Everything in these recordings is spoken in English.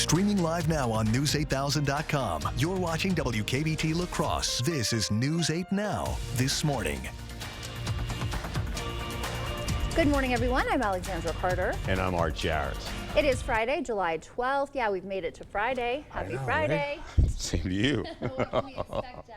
Streaming live now on News8000.com. You're watching WKBT La Crosse. This is News 8 Now, this morning. Good morning, everyone. I'm Alexandra Carter. And I'm Art Jarris. It is Friday, July 12th. Yeah, we've made it to Friday. Happy Friday. Right? Same to you. What can we expect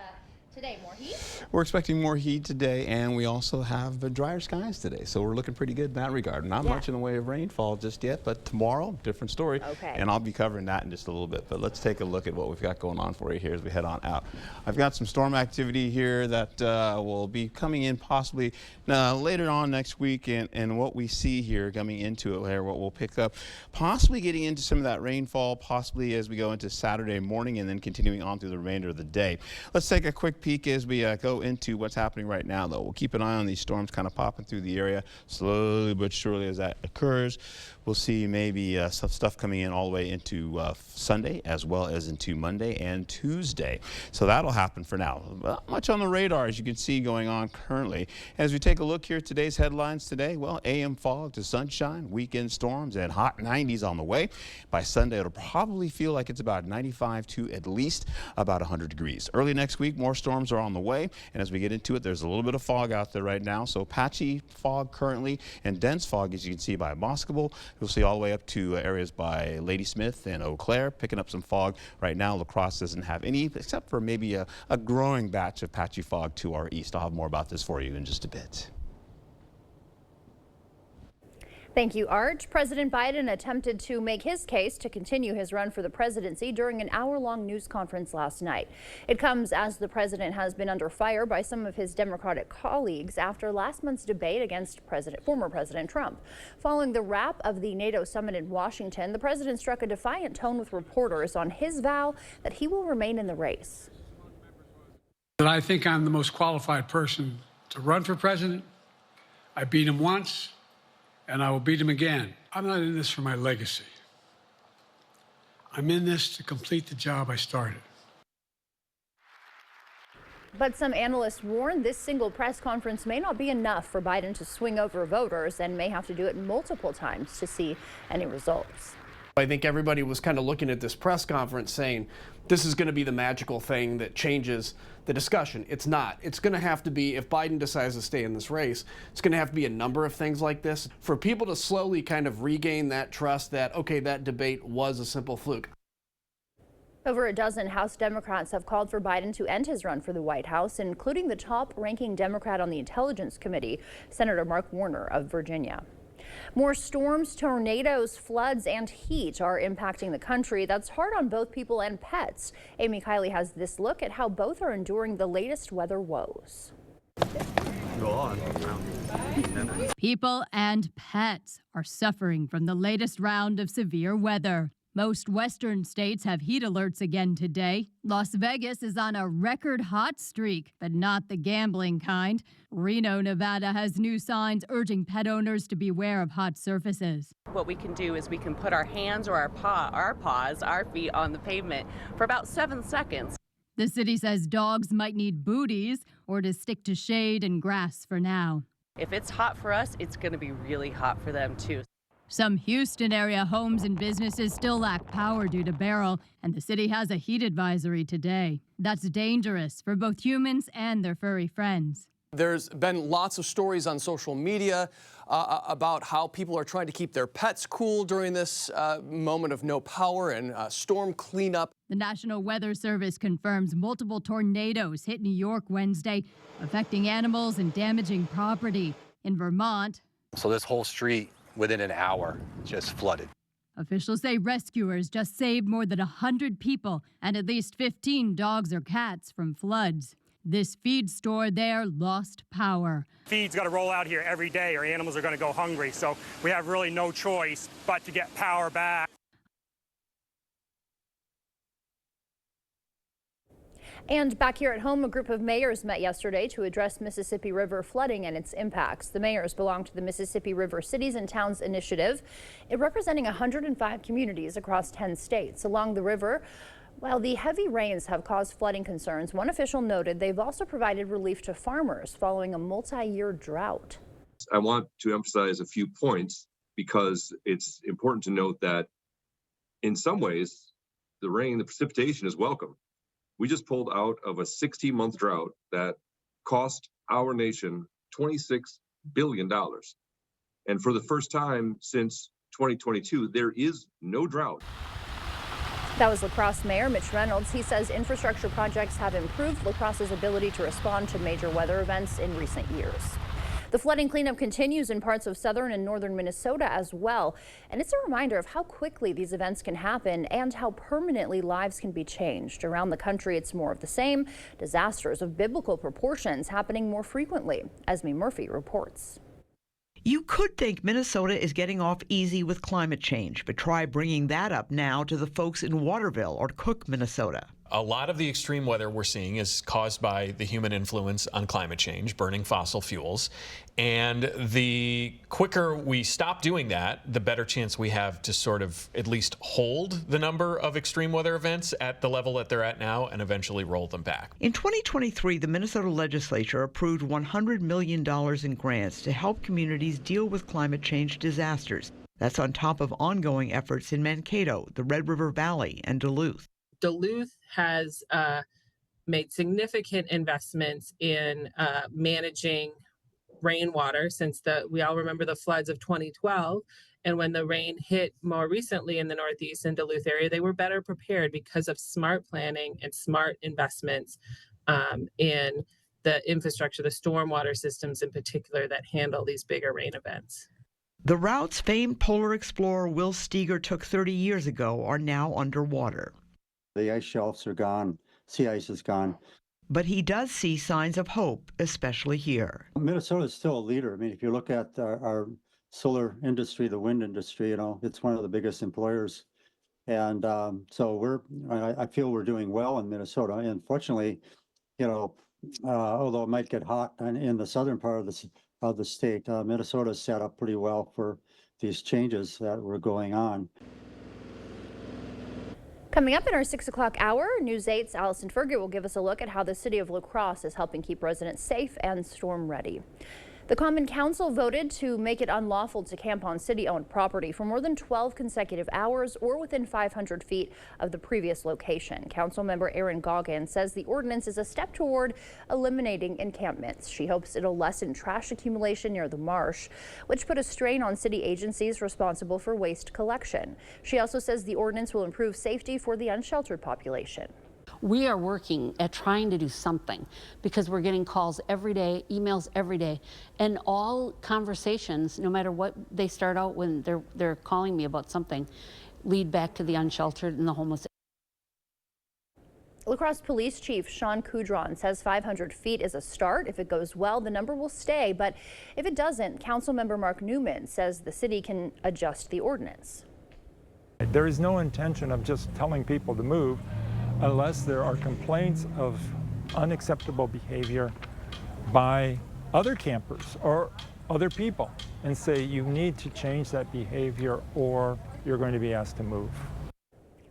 today? More heat? We're expecting more heat today, and we also have drier skies today. So we're looking pretty good in that regard. Not much in the way of rainfall just yet, but tomorrow, different story. Okay. And I'll be covering that in just a little bit. But let's take a look at what we've got going on for you here as we head on out. I've got some storm activity here that will be coming in possibly later on next week. And what we see here coming into it here, what we'll pick up, possibly getting into some of that rainfall, possibly as we go into Saturday morning and then continuing on through the remainder of the day. Let's take a quick peek as we go into what's happening right now, though. We'll keep an eye on these storms kind of popping through the area slowly but surely as that occurs. We'll see maybe some stuff coming in all the way into Sunday as well as into Monday and Tuesday. So that'll happen for now. Not much on the radar, as you can see, going on currently. As we take a look here at today's headlines today, well, AM fog to sunshine, weekend storms, and hot 90s on the way. By Sunday, it'll probably feel like it's about 95 to at least about 100 degrees. Early next week, more storms are on the way. And as we get into it, there's a little bit of fog out there right now. So patchy fog currently and dense fog, as you can see, by Boscobel. You'll see all the way up to areas by Ladysmith and Eau Claire, picking up some fog right now. La Crosse doesn't have any, except for maybe a growing batch of patchy fog to our east. I'll have more about this for you in just a bit. Thank you, Art. President Biden attempted to make his case to continue his run for the presidency during an hour-long news conference last night. It comes as the president has been under fire by some of his Democratic colleagues after last month's debate against former President Trump. Following the wrap of the NATO summit in Washington, the president struck a defiant tone with reporters on his vow that he will remain in the race. I think I'm the most qualified person to run for president. I beat him once, and I will beat him again. I'm not in this for my legacy. I'm in this to complete the job I started. But some analysts warn this single press conference may not be enough for Biden to swing over voters and may have to do it multiple times to see any results. I think everybody was kind of looking at this press conference saying this is going to be the magical thing that changes the discussion. It's not. It's going to have to be, if Biden decides to stay in this race, it's going to have to be a number of things like this for people to slowly kind of regain that trust that, okay, that debate was a simple fluke. Over a dozen House Democrats have called for Biden to end his run for the White House, including the top-ranking Democrat on the Intelligence Committee, Senator Mark Warner of Virginia. More storms, tornadoes, floods, and heat are impacting the country. That's hard on both people and pets. Amy Kiley has this look at how both are enduring the latest weather woes. Go on. People and pets are suffering from the latest round of severe weather. Most western states have heat alerts again today. Las Vegas is on a record hot streak, but not the gambling kind. Reno, Nevada has new signs urging pet owners to beware of hot surfaces. What we can do is we can put our hands or our feet on the pavement for about 7 seconds. The city says dogs might need booties or to stick to shade and grass for now. If it's hot for us, it's going to be really hot for them too. Some Houston area homes and businesses still lack power due to Beryl, and the city has a heat advisory today. That's dangerous for both humans and their furry friends. There's been lots of stories on social media about how people are trying to keep their pets cool during this moment of no power and storm cleanup. The National Weather Service confirms multiple tornadoes hit New York Wednesday, affecting animals and damaging property. In Vermont, So this whole street within an hour just flooded. officials say rescuers just saved more than 100 people and at least 15 dogs or cats from floods. This feed store there lost power. Feed's got to roll out here every day or animals are going to go hungry, so we have really no choice but to get power back. And back here at home, a group of mayors met yesterday to address Mississippi River flooding and its impacts. The mayors belong to the Mississippi River Cities and Towns Initiative, representing 105 communities across 10 states. Along the river, while the heavy rains have caused flooding concerns, one official noted they've also provided relief to farmers following a multi-year drought. I want to emphasize a few points because it's important to note that in some ways, the rain, the precipitation is welcome. We just pulled out of a 60-month drought that cost our nation $26 billion. And for the first time since 2022, there is no drought. That was La Crosse Mayor Mitch Reynolds. He says infrastructure projects have improved La Crosse's ability to respond to major weather events in recent years. The flooding cleanup continues in parts of southern and northern Minnesota as well. And it's a reminder of how quickly these events can happen and how permanently lives can be changed. Around the country, it's more of the same. Disasters of biblical proportions happening more frequently. Esme Murphy reports. You could think Minnesota is getting off easy with climate change, but try bringing that up now to the folks in Waterville or Cook, Minnesota. A lot of the extreme weather we're seeing is caused by the human influence on climate change, burning fossil fuels. And the quicker we stop doing that, the better chance we have to sort of at least hold the number of extreme weather events at the level that they're at now and eventually roll them back. In 2023, the Minnesota legislature approved $100 million in grants to help communities deal with climate change disasters. That's on top of ongoing efforts in Mankato, the Red River Valley, and Duluth. Duluth has made significant investments in managing rainwater since we all remember the floods of 2012. And when the rain hit more recently in the Northeast and Duluth area, they were better prepared because of smart planning and smart investments in the infrastructure, the stormwater systems in particular that handle these bigger rain events. The routes famed polar explorer Will Steger took 30 years ago are now underwater. The ice shelves are gone, sea ice is gone. But he does see signs of hope, especially here. Minnesota is still a leader. I mean, if you look at our solar industry, the wind industry, it's one of the biggest employers. And so I feel we're doing well in Minnesota. And fortunately, although it might get hot in the southern part of the state, Minnesota is set up pretty well for these changes that were going on. Coming up in our 6 o'clock hour, News 8's Allison Fergie will give us a look at how the city of La Crosse is helping keep residents safe and storm ready. The Common Council voted to make it unlawful to camp on city-owned property for more than 12 consecutive hours or within 500 feet of the previous location. Councilmember Erin Goggin says the ordinance is a step toward eliminating encampments. She hopes it'll lessen trash accumulation near the marsh, which put a strain on city agencies responsible for waste collection. She also says the ordinance will improve safety for the unsheltered population. We are working at trying to do something because we're getting calls every day, emails every day, and all conversations, no matter what they start out when they're calling me about something, lead back to the unsheltered and the homeless. La Crosse Police Chief Sean Coudron says 500 feet is a start. If it goes well, the number will stay, but if it doesn't, Councilmember Mark Newman says the city can adjust the ordinance. There is no intention of just telling people to move unless there are complaints of unacceptable behavior by other campers or other people and say you need to change that behavior or you're going to be asked to move.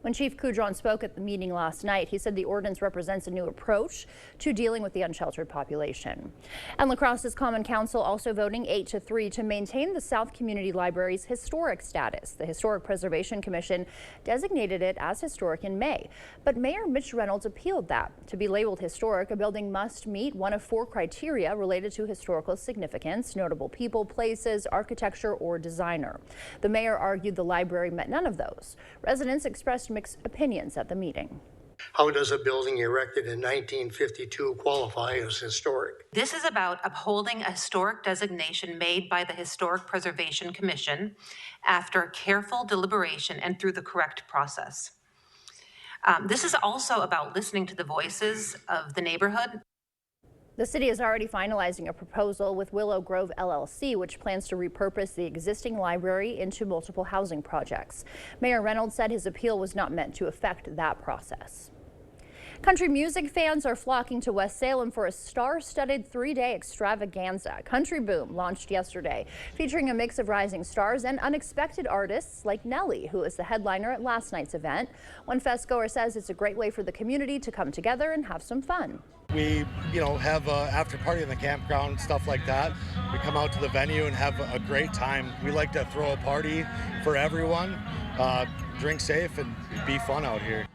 When Chief Coudron spoke at the meeting last night, he said the ordinance represents a new approach to dealing with the unsheltered population. And La Crosse's Common Council also voting 8-3 to maintain the South Community Library's historic status. The Historic Preservation Commission designated it as historic in May, but Mayor Mitch Reynolds appealed that. To be labeled historic, a building must meet one of 4 criteria related to historical significance: notable people, places, architecture, or designer. The mayor argued the library met none of those. Residents expressed mixed opinions at the meeting. How does a building erected in 1952 qualify as historic? This is about upholding a historic designation made by the Historic Preservation Commission after careful deliberation and through the correct process. This is also about listening to the voices of the neighborhood. The city is already finalizing a proposal with Willow Grove LLC, which plans to repurpose the existing library into multiple housing projects. Mayor Reynolds said his appeal was not meant to affect that process. Country music fans are flocking to West Salem for a star-studded 3-day extravaganza. Country Boom launched yesterday, featuring a mix of rising stars and unexpected artists like Nelly, who is the headliner at last night's event. One festgoer says it's a great way for the community to come together and have some fun. We, have an after party in the campground, stuff like that. We come out to the venue and have a great time. We like to throw a party for everyone. drink safe and be fun out here.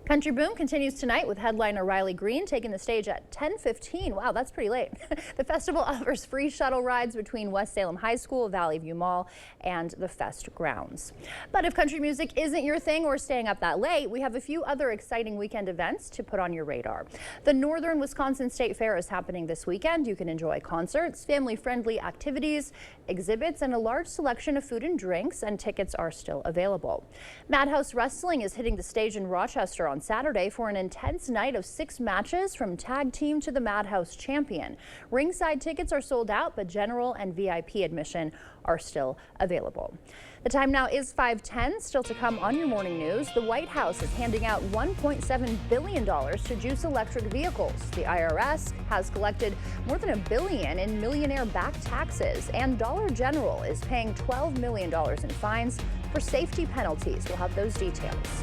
Country Boom continues tonight with headliner Riley Green taking the stage at 10:15. Wow, that's pretty late. The festival offers free shuttle rides between West Salem High School, Valley View Mall, and the Fest grounds. But if country music isn't your thing or staying up that late, we have a few other exciting weekend events to put on your radar. The Northern Wisconsin State Fair is happening this weekend. You can enjoy concerts, family-friendly activities, exhibits, and a large selection of food and drinks, and tickets are still available. Madhouse Wrestling is hitting the stage in Rochester on Saturday for an intense night of 6 matches from tag team to the Madhouse champion. Ringside tickets are sold out, but general and VIP admission are still available. The time now is 5:10. Still to come on your morning news, the White House is handing out $1.7 billion to juice electric vehicles. The IRS has collected more than $1 billion in millionaire-backed taxes, and Dollar General is paying $12 million in fines for safety penalties. We'll have those details.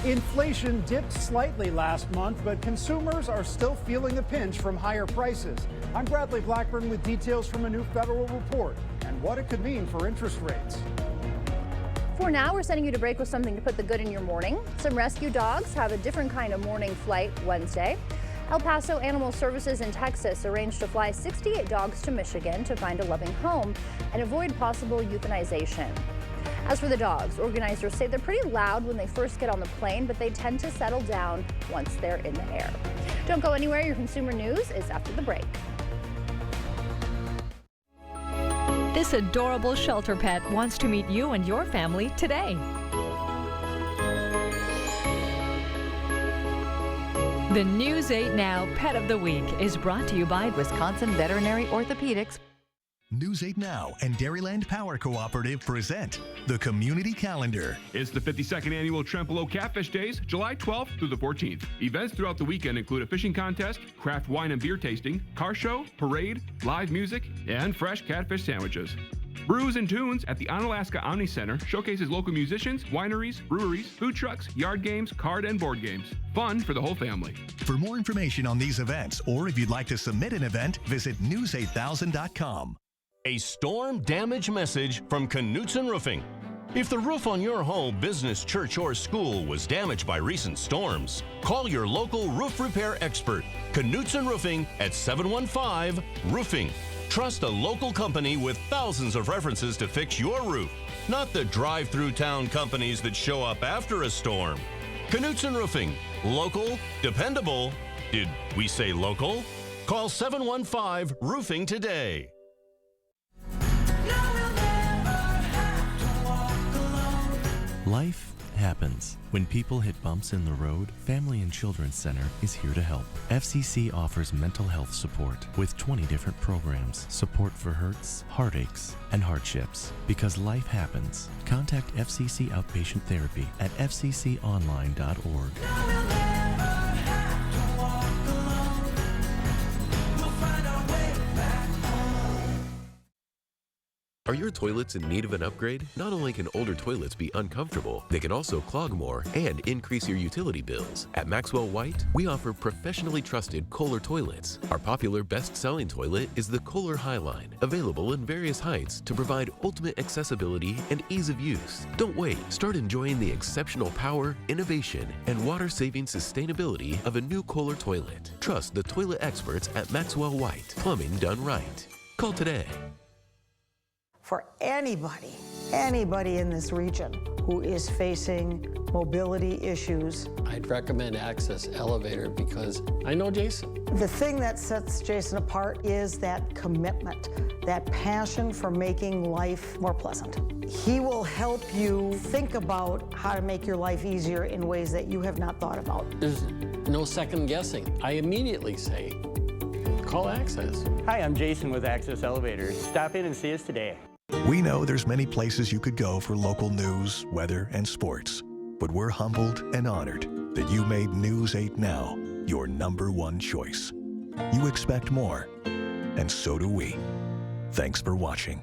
Inflation dipped slightly last month, but consumers are still feeling the pinch from higher prices. I'm Bradley Blackburn with details from a new federal report and what it could mean for interest rates. For now, we're sending you to break with something to put the good in your morning. Some rescue dogs have a different kind of morning flight Wednesday. El Paso Animal Services in Texas arranged to fly 68 dogs to Michigan to find a loving home and avoid possible euthanization. As for the dogs, organizers say they're pretty loud when they first get on the plane, but they tend to settle down once they're in the air. Don't go anywhere. Your consumer news is after the break. This adorable shelter pet wants to meet you and your family today. The News 8 Now Pet of the Week is brought to you by Wisconsin Veterinary Orthopedics. News 8 Now and Dairyland Power Cooperative present the Community Calendar. It's the 52nd annual Trempealeau Catfish Days, July 12th through the 14th. Events throughout the weekend include a fishing contest, craft wine and beer tasting, car show, parade, live music, and fresh catfish sandwiches. Brews and Tunes at the Onalaska Omni Center showcases local musicians, wineries, breweries, food trucks, yard games, card and board games. Fun for the whole family. For more information on these events, or if you'd like to submit an event, visit news8000.com. A storm damage message from Knutson Roofing. If the roof on your home, business, church, or school was damaged by recent storms, call your local roof repair expert, Knutson Roofing at 715-ROOFING. Trust a local company with thousands of references to fix your roof, not the drive-through town companies that show up after a storm. Knutson Roofing. Local, dependable. Did we say local? Call 715-ROOFING today. Life happens. When people hit bumps in the road, Family and Children's Center is here to help. FCC offers mental health support with 20 different programs, support for hurts, heartaches, and hardships. Because life happens. Contact FCC Outpatient Therapy at fcconline.org. Are your toilets in need of an upgrade? Not only can older toilets be uncomfortable, they can also clog more and increase your utility bills. At Maxwell White, we offer professionally trusted Kohler toilets. Our popular best-selling toilet is the Kohler Highline, available in various heights to provide ultimate accessibility and ease of use. Don't wait. Start enjoying the exceptional power, innovation, and water-saving sustainability of a new Kohler toilet. Trust the toilet experts at Maxwell White. Plumbing done right. Call today. For anybody in this region who is facing mobility issues. I'd recommend Access Elevator because I know Jason. The thing that sets Jason apart is that commitment, that passion for making life more pleasant. He will help you think about how to make your life easier in ways that you have not thought about. There's no second guessing. I immediately say, call Access. Hi, I'm Jason with Access Elevators. Stop in and see us today. We know there's many places you could go for local news, weather, and sports, but we're humbled and honored that you made News 8 Now your #1 choice. You expect more, and so do we. Thanks for watching.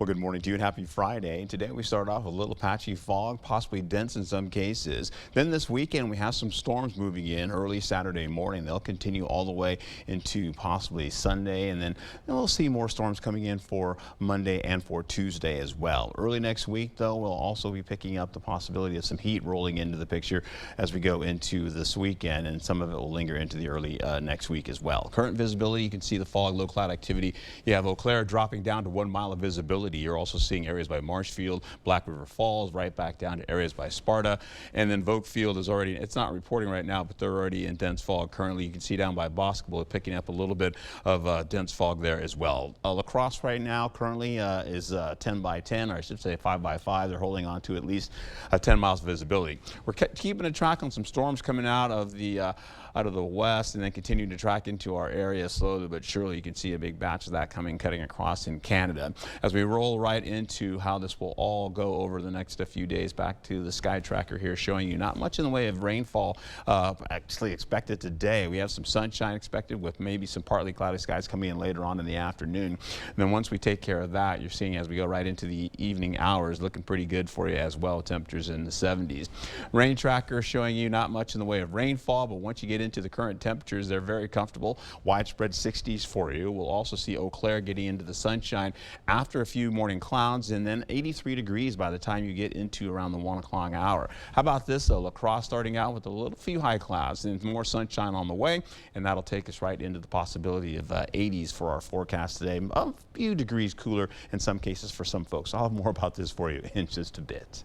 Well, Well, good morning to you and happy Friday. Today we start off with a little patchy fog, possibly dense in some cases. Then this weekend we have some storms moving in early Saturday morning. They'll continue all the way into possibly Sunday, and then we'll see more storms coming in for Monday and for Tuesday as well. Early next week, though, we'll also be picking up the possibility of some heat rolling into the picture as we go into this weekend, and some of it will linger into the early next week as well. Current visibility, you can see the fog, low cloud activity. You have Eau Claire dropping down to 1 mile of visibility. You're also seeing areas by Marshfield, Black River Falls, right back down to areas by Sparta. And then Vokefield is already, it's not reporting right now, but they're already in dense fog currently. You can see down by Boscobel picking up a little bit of dense fog there as well. La Crosse right now currently is 10 by 10, or I should say 5 by 5. They're holding on to at least 10 miles of visibility. We're keeping a track on some storms coming out of the west and then continuing to track into our area slowly but surely. You can see a big batch of that cutting across in Canada. As we roll right into how this will all go over the next few days, back to the sky tracker here showing you not much in the way of rainfall actually expected today. We have some sunshine expected with maybe some partly cloudy skies coming in later on in the afternoon. And then once we take care of that, you're seeing as we go right into the evening hours, looking pretty good for you as well. Temperatures in the 70s. Rain tracker showing you not much in the way of rainfall, but once you get into the current temperatures, they're very comfortable. Widespread 60s for you. We'll also see Eau Claire getting into the sunshine after a few morning clouds, and then 83 degrees by the time you get into around the 1 o'clock hour. How about this though? La Crosse starting out with a few high clouds and more sunshine on the way, and that'll take us right into the possibility of 80s for our forecast today. A few degrees cooler in some cases for some folks. I'll have more about this for you in just a bit.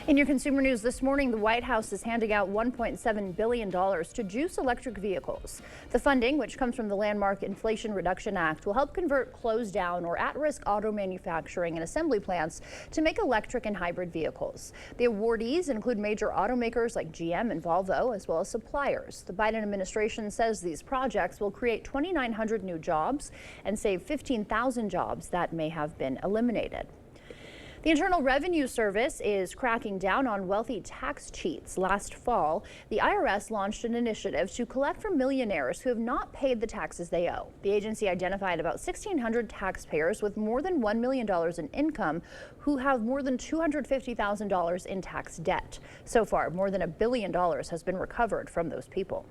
In your consumer news this morning, the White House is handing out $1.7 billion to juice electric vehicles. The funding, which comes from the landmark Inflation Reduction Act, will help convert closed down or at-risk auto manufacturing and assembly plants to make electric and hybrid vehicles. The awardees include major automakers like GM and Volvo, as well as suppliers. The Biden administration says these projects will create 2,900 new jobs and save 15,000 jobs that may have been eliminated. The Internal Revenue Service is cracking down on wealthy tax cheats. Last fall, the IRS launched an initiative to collect from millionaires who have not paid the taxes they owe. The agency identified about 1,600 taxpayers with more than $1 million in income who have more than $250,000 in tax debt. So far, more than $1 billion has been recovered from those people.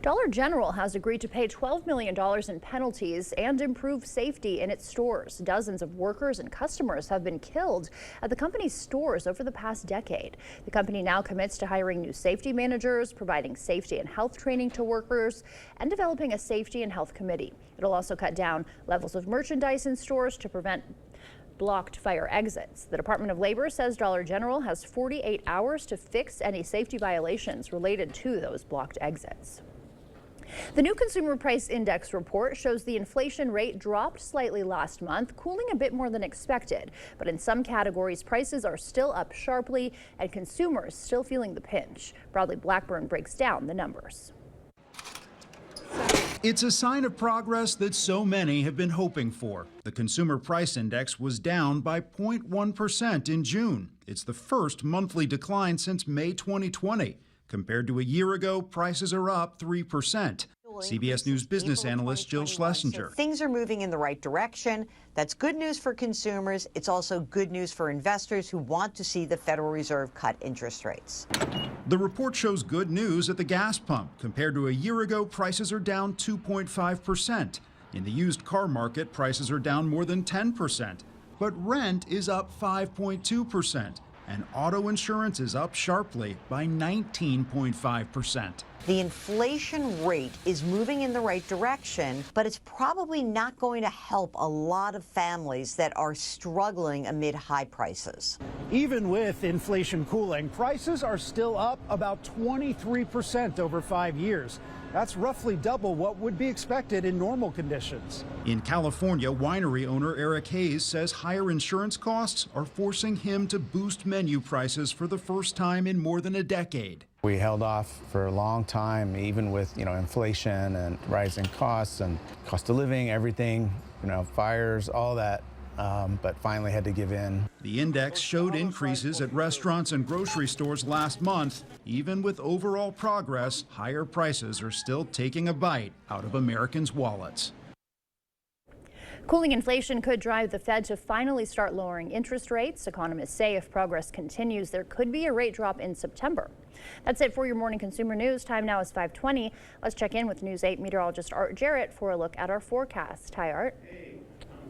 Dollar General has agreed to pay $12 million in penalties and improve safety in its stores. Dozens of workers and customers have been killed at the company's stores over the past decade. The company now commits to hiring new safety managers, providing safety and health training to workers, and developing a safety and health committee. It'll also cut down levels of merchandise in stores to prevent blocked fire exits. The Department of Labor says Dollar General has 48 hours to fix any safety violations related to those blocked exits. The new Consumer Price Index report shows the inflation rate dropped slightly last month, cooling a bit more than expected. But in some categories, prices are still up sharply and consumers still feeling the pinch. Bradley Blackburn breaks down the numbers. It's a sign of progress that so many have been hoping for. The Consumer Price Index was down by 0.1% in June. It's the first monthly decline since May 2020. Compared to a year ago, prices are up 3%. CBS News business analyst Jill Schlesinger. Things are moving in the right direction. That's good news for consumers. It's also good news for investors who want to see the Federal Reserve cut interest rates. The report shows good news at the gas pump. Compared to a year ago, prices are down 2.5%. In the used car market, prices are down more than 10%. But rent is up 5.2%. And auto insurance is up sharply by 19.5%. The inflation rate is moving in the right direction, but it's probably not going to help a lot of families that are struggling amid high prices. Even with inflation cooling, prices are still up about 23% over 5 years. That's roughly double what would be expected in normal conditions. In California, winery owner Eric Hayes says higher insurance costs are forcing him to boost menu prices for the first time in more than a decade. We held off for a long time, even with inflation and rising costs and cost of living, everything, fires, all that. but finally had to give in. The index showed increases at restaurants and grocery stores last month. Even with overall progress, higher prices are still taking a bite out of Americans' wallets. Cooling inflation could drive the Fed to finally start lowering interest rates. Economists say if progress continues, there could be a rate drop in September. That's it for your morning consumer news. Time now is 5:20. Let's check in with News 8 meteorologist Art Jarrett for a look at our forecast. Hi, Art.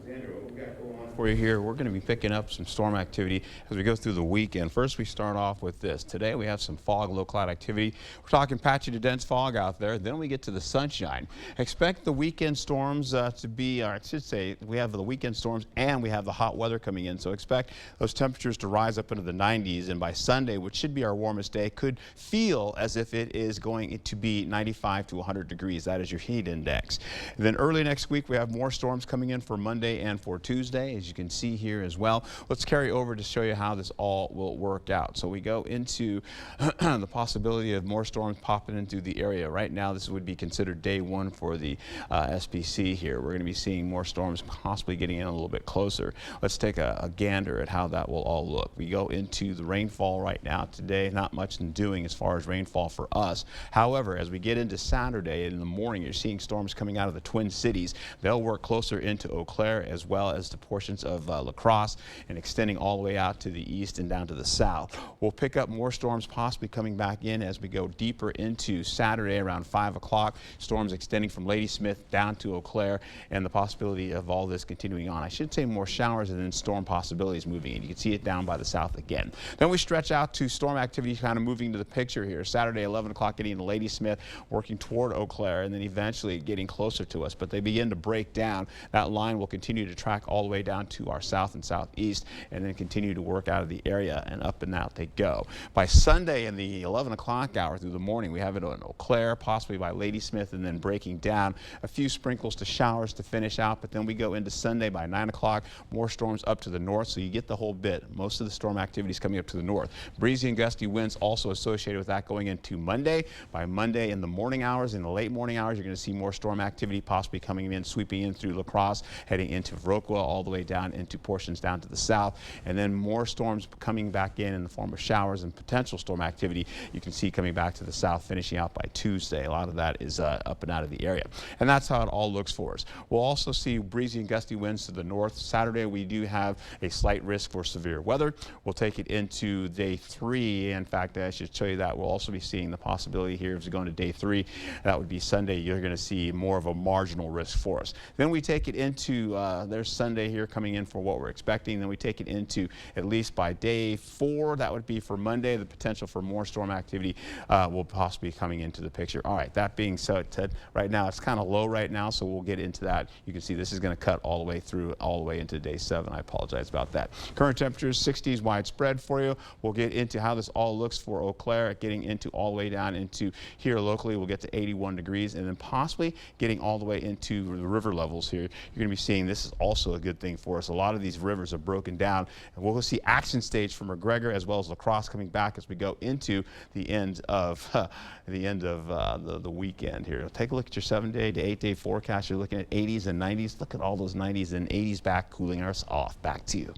Alexandra, what we got going on for you here? We're going to be picking up some storm activity as we go through the weekend. First, we start off with this. Today, we have some fog, low cloud activity. We're talking patchy to dense fog out there. Then we get to the sunshine. Expect the weekend storms to be, or I should say, we have the weekend storms and we have the hot weather coming in. So expect those temperatures to rise up into the 90s. And by Sunday, which should be our warmest day, could feel as if it is going to be 95 to 100 degrees. That is your heat index. And then early next week, we have more storms coming in for Monday and for Tuesday, as you can see here as well. Let's carry over to show you how this all will work out. So we go into the possibility of more storms popping into the area. Right now, this would be considered day one for the SPC here. We're going to be seeing more storms possibly getting in a little bit closer. Let's take a gander at how that will all look. We go into the rainfall right now. Today, not much in doing as far as rainfall for us. However, as we get into Saturday in the morning, you're seeing storms coming out of the Twin Cities. They'll work closer into Eau Claire as well as to portions of La Crosse and extending all the way out to the east and down to the south. We'll pick up more storms possibly coming back in as we go deeper into Saturday around 5 o'clock. Storms extending from Ladysmith down to Eau Claire and the possibility of all this continuing on. I should say more showers and then storm possibilities moving in. You can see it down by the south again. Then we stretch out to storm activity kind of moving to the picture here. Saturday 11 o'clock getting into Ladysmith, working toward Eau Claire and then eventually getting closer to us. But they begin to break down. That line will continue to track all the way down to our south and southeast and then continue to work out of the area and up and out they go. By Sunday in the 11 o'clock hour through the morning, we have it on Eau Claire, possibly by Ladysmith, and then breaking down. A few sprinkles to showers to finish out, but then we go into Sunday by 9 o'clock, more storms up to the north, so you get the whole bit. Most of the storm activity is coming up to the north. Breezy and gusty winds also associated with that going into Monday. By Monday in the morning hours, in the late morning hours, you're going to see more storm activity possibly coming in, sweeping in through La Crosse, heading into Viroqua, all the way down into portions down to the south, and then more storms coming back in the form of showers and potential storm activity you can see coming back to the south, finishing out by Tuesday. A lot of that is up and out of the area, and that's how it all looks for us. We'll also see breezy and gusty winds to the north. Saturday we do have a slight risk for severe weather. We'll take it into day 3. In fact, I should show you that we'll also be seeing the possibility here as we go into day 3. That would be Sunday. You're going to see more of a marginal risk for us. Then we take it into there's Sunday here coming in for what we're expecting. Then we take it into at least by day 4. That would be for Monday. The potential for more storm activity will possibly be coming into the picture. All right, that being said, Ted, right now it's kind of low right now, so we'll get into that. You can see this is going to cut all the way through, all the way into day 7. I apologize about that. Current temperatures 60s widespread for you. We'll get into how this all looks for Eau Claire, getting into all the way down into here locally. We'll get to 81 degrees and then possibly getting all the way into the river levels here. You're going to be seeing this is also a good thing for us. A lot of these rivers are broken down, and we'll see action stage from McGregor as well as La Crosse coming back as we go into the end of the weekend here. Take a look at your 7-day to 8-day forecast. You're looking at 80s and 90s. Look at all those 90s and 80s back, cooling us off. Back to you.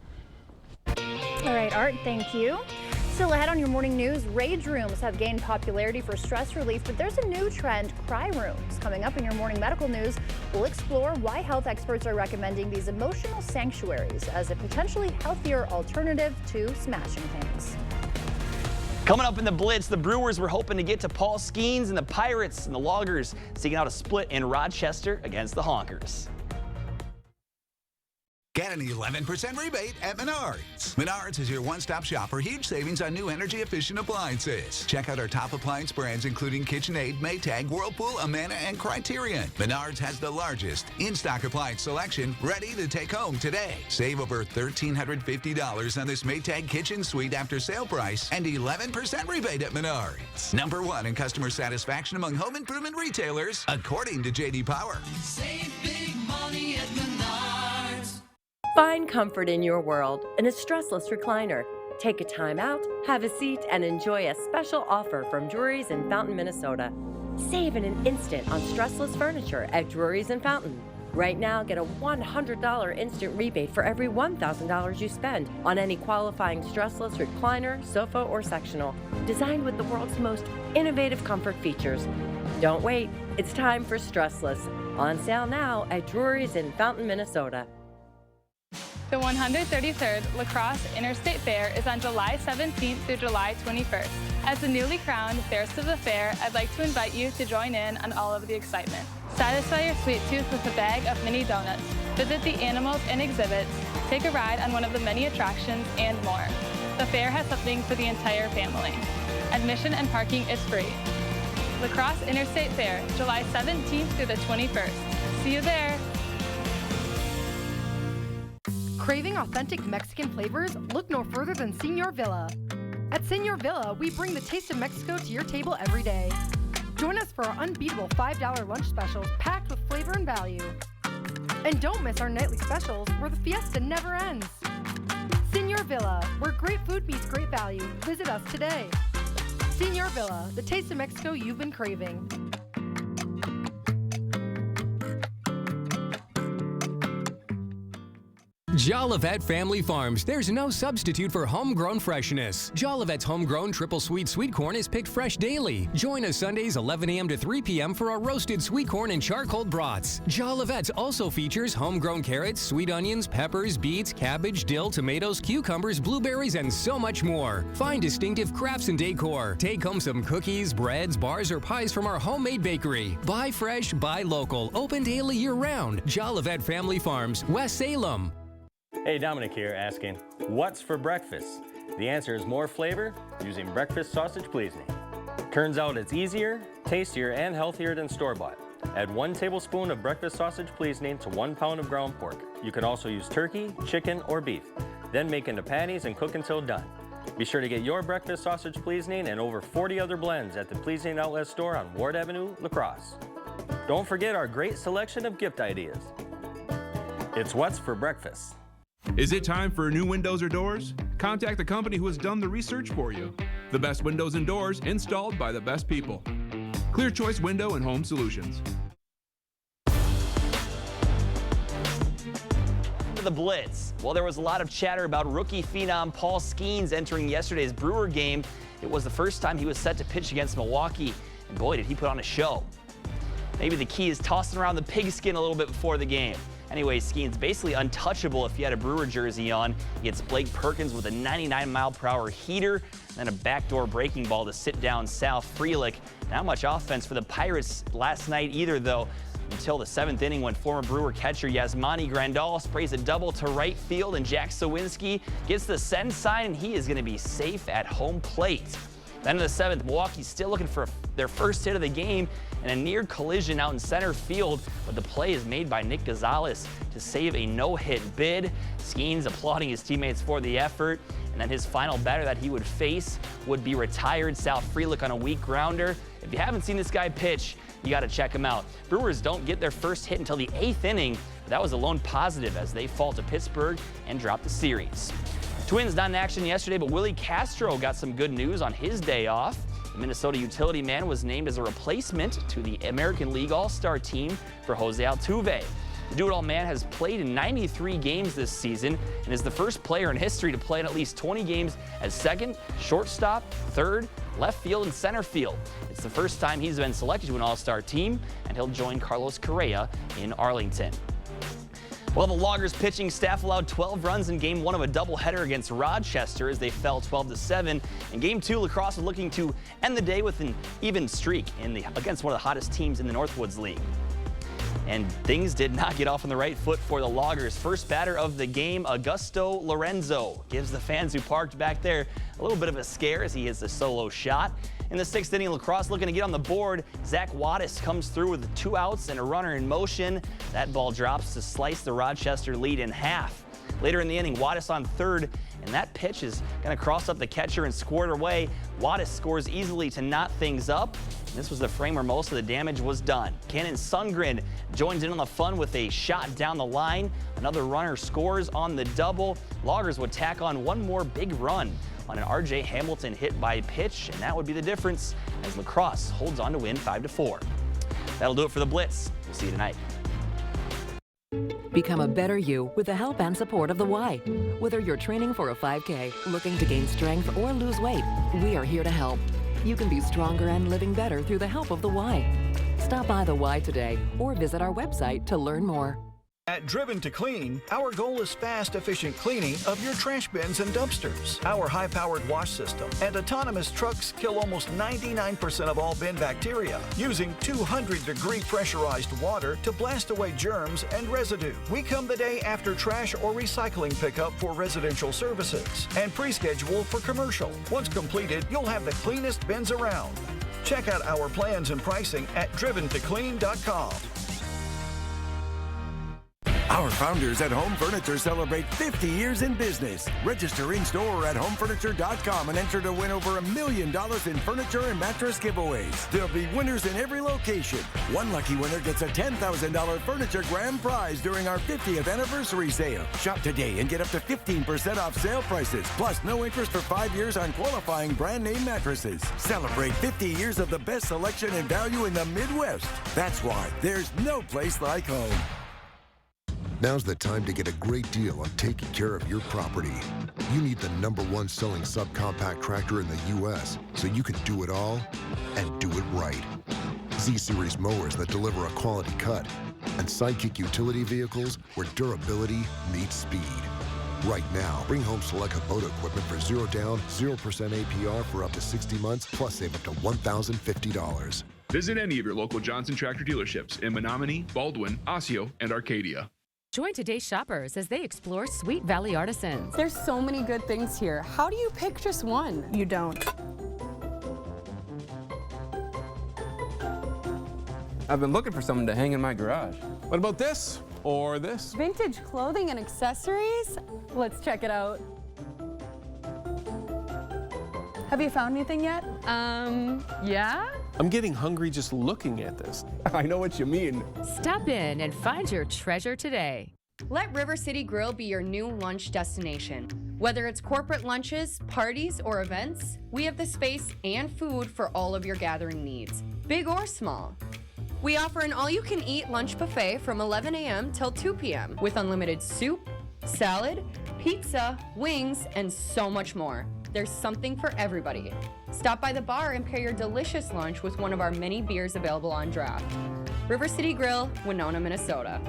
All right, Art, thank you. Still ahead on your morning news, rage rooms have gained popularity for stress relief, but there's a new trend, cry rooms. Coming up in your morning medical news, we'll explore why health experts are recommending these emotional sanctuaries as a potentially healthier alternative to smashing things. Coming up in the Blitz, the Brewers were hoping to get to Paul Skeens, and the Pirates and the Loggers seeking out a split in Rochester against the Honkers. Get an 11% rebate at Menards. Menards is your one-stop shop for huge savings on new energy-efficient appliances. Check out our top appliance brands including KitchenAid, Maytag, Whirlpool, Amana, and Criterion. Menards has the largest in-stock appliance selection ready to take home today. Save over $1,350 on this Maytag kitchen suite after sale price and 11% rebate at Menards. #1 in customer satisfaction among home improvement retailers, according to J.D. Power. Save big money at Menards. Find comfort in your world in a stressless recliner. Take a time out, have a seat, and enjoy a special offer from Drury's in Fountain, Minnesota. Save in an instant on stressless furniture at Drury's in Fountain. Right now, get a $100 instant rebate for every $1,000 you spend on any qualifying stressless recliner, sofa, or sectional, designed with the world's most innovative comfort features. Don't wait. It's time for Stressless. On sale now at Drury's in Fountain, Minnesota. The 133rd La Crosse Interstate Fair is on July 17th through July 21st. As the newly crowned Fairest of the Fair, I'd like to invite you to join in on all of the excitement. Satisfy your sweet tooth with a bag of mini donuts, visit the animals and exhibits, take a ride on one of the many attractions, and more. The fair has something for the entire family. Admission and parking is free. La Crosse Interstate Fair, July 17th through the 21st. See you there. Craving authentic Mexican flavors? Look no further than Señor Villa. At Señor Villa, we bring the taste of Mexico to your table every day. Join us for our unbeatable $5 lunch specials packed with flavor and value. And don't miss our nightly specials where the fiesta never ends. Señor Villa, where great food meets great value. Visit us today. Señor Villa, the taste of Mexico you've been craving. Jolivet Family Farms. There's no substitute for homegrown freshness. Jolivet's homegrown triple sweet corn is picked fresh daily. Join us Sundays 11 a.m. to 3 p.m. for our roasted sweet corn and charcoal brats. Jolivet's also features homegrown carrots, sweet onions, peppers, beets, cabbage, dill, tomatoes, cucumbers, blueberries, and so much more. Find distinctive crafts and decor. Take home some cookies, breads, bars, or pies from our homemade bakery. Buy fresh, buy local. Open daily year-round. Jolivet Family Farms, West Salem. Hey, Dominic here asking, what's for breakfast? The answer is more flavor using breakfast sausage pleasing. Turns out it's easier, tastier, and healthier than store-bought. Add 1 tablespoon of breakfast sausage pleasing to 1 pound of ground pork. You can also use turkey, chicken, or beef. Then make into patties and cook until done. Be sure to get your breakfast sausage pleasing and over 40 other blends at the Pleasing Outlet Store on Ward Avenue, La Crosse. Don't forget our great selection of gift ideas. It's what's for breakfast. Is it time for new windows or doors? Contact the company who has done the research for you. The best windows and doors installed by the best people. Clear Choice Window and Home Solutions. The Blitz. Well, there was a lot of chatter about rookie phenom Paul Skeens entering yesterday's Brewer game. It was the first time he was set to pitch against Milwaukee, and boy, did he put on a show. Maybe the key is tossing around the pigskin a little bit before the game. Anyway, Skeens basically untouchable if you had a Brewer jersey on. He gets Blake Perkins with a 99-mile-per-hour heater, then a backdoor breaking ball to sit down Sal Frelick. Not much offense for the Pirates last night either, though, until the 7th inning when former Brewer catcher Yasmani Grandal sprays a double to right field, and Jack Sawinski gets the send sign, and he is going to be safe at home plate. Then in the 7th, Milwaukee's still looking for their first hit of the game, and a near collision out in center field, but the play is made by Nick Gonzalez to save a no-hit bid. Skeens applauding his teammates for the effort, and then his final batter that he would face would be retired Sal Frelick on a weak grounder. If you haven't seen this guy pitch, you got to check him out. Brewers don't get their first hit until the 8th inning, but that was a lone positive as they fall to Pittsburgh and drop the series. Twins not in action yesterday, but Willie Castro got some good news on his day off. The Minnesota utility man was named as a replacement to the American League All-Star team for Jose Altuve. The do-it-all man has played in 93 games this season and is the first player in history to play in at least 20 games as second, shortstop, third, left field, and center field. It's the first time he's been selected to an All-Star team, and he'll join Carlos Correa in Arlington. Well, the Loggers pitching staff allowed 12 runs in Game 1 of a doubleheader against Rochester as they fell 12-7. In Game 2, La Crosse was looking to end the day with an even streak against one of the hottest teams in the Northwoods League. And things did not get off on the right foot for the Loggers. First batter of the game, Augusto Lorenzo, gives the fans who parked back there a little bit of a scare as he hits a solo shot. In the 6th inning, La Crosse looking to get on the board. Zach Wattis comes through with 2 outs and a runner in motion. That ball drops to slice the Rochester lead in half. Later in the inning, Wattis on third, and that pitch is going to cross up the catcher and squared away. Wattis scores easily to knot things up. This was the frame where most of the damage was done. Cannon Sundgren joins in on the fun with a shot down the line. Another runner scores on the double. Loggers would tack on one more big run on an R.J. Hamilton hit by pitch, and that would be the difference as La Crosse holds on to win 5-4. That'll do it for the Blitz. We'll see you tonight. Become a better you with the help and support of the Y. Whether you're training for a 5K, looking to gain strength, or lose weight, we are here to help. You can be stronger and living better through the help of the Y. Stop by the Y today or visit our website to learn more. At Driven to Clean, our goal is fast, efficient cleaning of your trash bins and dumpsters. Our high-powered wash system and autonomous trucks kill almost 99% of all bin bacteria, using 200-degree pressurized water to blast away germs and residue. We come the day after trash or recycling pickup for residential services and pre-schedule for commercial. Once completed, you'll have the cleanest bins around. Check out our plans and pricing at driventoclean.com. Our founders at Home Furniture celebrate 50 years in business. Register in-store at homefurniture.com and enter to win over $1 million in furniture and mattress giveaways. There'll be winners in every location. One lucky winner gets a $10,000 furniture grand prize during our 50th anniversary sale. Shop today and get up to 15% off sale prices, plus no interest for 5 years on qualifying brand name mattresses. Celebrate 50 years of the best selection and value in the Midwest. That's why there's no place like home. Now's the time to get a great deal on taking care of your property. You need the #1 selling subcompact tractor in the U.S. so you can do it all and do it right. Z-Series mowers that deliver a quality cut, and Sidekick utility vehicles where durability meets speed. Right now, bring home select Kubota equipment for 0 down, 0% APR for up to 60 months, plus save up to $1,050. Visit any of your local Johnson Tractor dealerships in Menominee, Baldwin, Osseo, and Arcadia. Join today's shoppers as they explore Sweet Valley Artisans. There's so many good things here. How do you pick just one? You don't. I've been looking for someone to hang in my garage. What about this? Or this? Vintage clothing and accessories? Let's check it out. Have you found anything yet? Yeah? I'm getting hungry just looking at this. I know what you mean. Stop in and find your treasure today. Let River City Grill be your new lunch destination. Whether it's corporate lunches, parties, or events, we have the space and food for all of your gathering needs, big or small. We offer an all-you-can-eat lunch buffet from 11 a.m. till 2 p.m. with unlimited soup, salad, pizza, wings, and so much more. There's something for everybody. Stop by the bar and pair your delicious lunch with one of our many beers available on draft. River City Grill, Winona, Minnesota.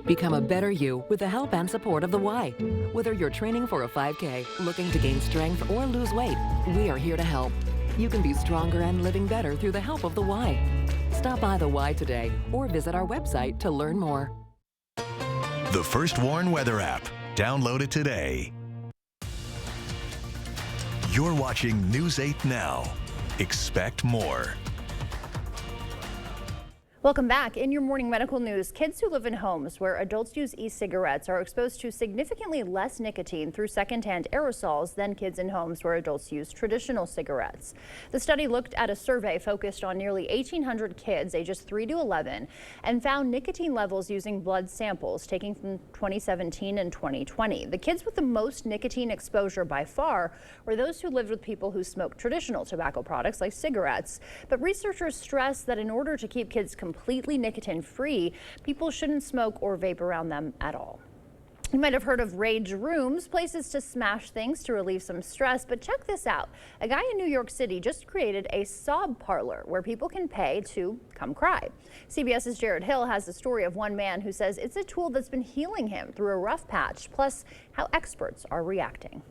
Become a better you with the help and support of the Y. Whether you're training for a 5K, looking to gain strength, or lose weight, we are here to help. You can be stronger and living better through the help of the Y. Stop by the Y today or visit our website to learn more. The First Warn Weather app. Download it today. You're watching News 8 Now. Expect more. Welcome back. In your morning medical news, kids who live in homes where adults use e-cigarettes are exposed to significantly less nicotine through secondhand aerosols than kids in homes where adults use traditional cigarettes. The study looked at a survey focused on nearly 1,800 kids ages 3 to 11 and found nicotine levels using blood samples taken from 2017 and 2020. The kids with the most nicotine exposure by far were those who lived with people who smoke traditional tobacco products like cigarettes. But researchers stress that in order to keep kids completely nicotine-free, people shouldn't smoke or vape around them at all. You might have heard of rage rooms, places to smash things to relieve some stress, but check this out. A guy in New York City just created a sob parlor where people can pay to come cry. CBS's Jared Hill has the story of one man who says it's a tool that's been healing him through a rough patch, plus how experts are reacting.